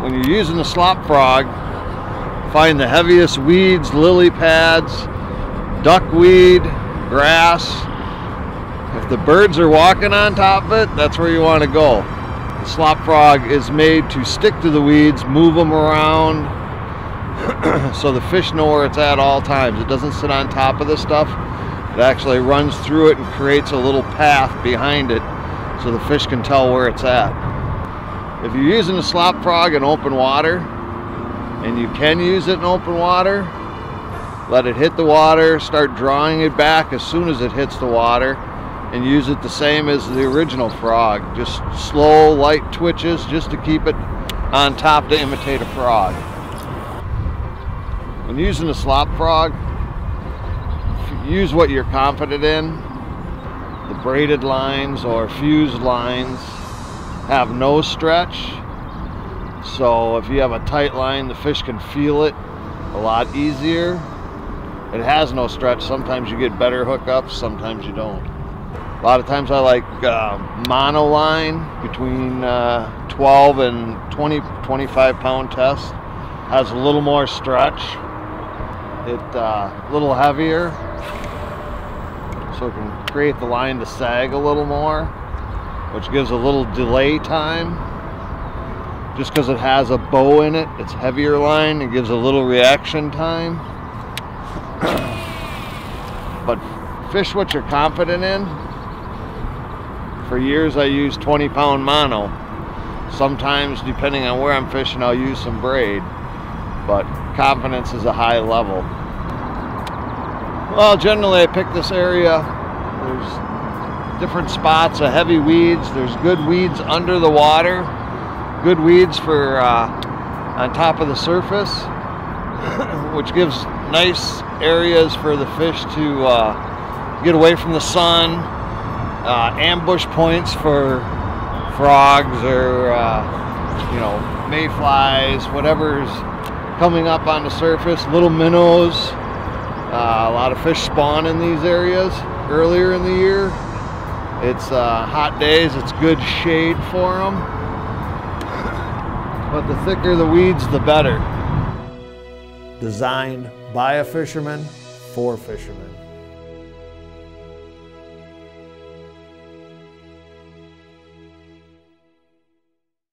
when you're using the slop frog, find the heaviest weeds, lily pads, duckweed, grass. If the birds are walking on top of it, that's where you want to go. The slop frog is made to stick to the weeds, move them around, so the fish know where it's at all times. It doesn't sit on top of this stuff. It actually runs through it and creates a little path behind it so the fish can tell where it's at. If you're using a slop frog in open water, and you can use it in open water, let it hit the water, start drawing it back as soon as it hits the water, and use it the same as the original frog. Just slow, light twitches just to keep it on top to imitate a frog. When using a slop frog, use what you're confident in. The braided lines or fused lines have no stretch. So if you have a tight line, the fish can feel it a lot easier. It has no stretch. Sometimes you get better hookups, sometimes you don't. A lot of times I like mono line between 12 and 25 pound test. Has a little more stretch. It's a little heavier, so it can create the line to sag a little more, which gives a little delay time. Just because it has a bow in it, it's heavier line, it gives a little reaction time. But fish what you're confident in. For years I used 20 pound mono. Sometimes, depending on where I'm fishing, I'll use some braid, but confidence is a high level. Well, generally I pick this area. There's different spots of heavy weeds. There's good weeds under the water. Good weeds for on top of the surface, which gives nice areas for the fish to get away from the sun. Ambush points for frogs or you know, mayflies, whatever's coming up on the surface. Little minnows. A lot of fish spawn in these areas earlier in the year. It's hot days. It's good shade for them. But the thicker the weeds, the better. Designed by a fisherman, for fishermen.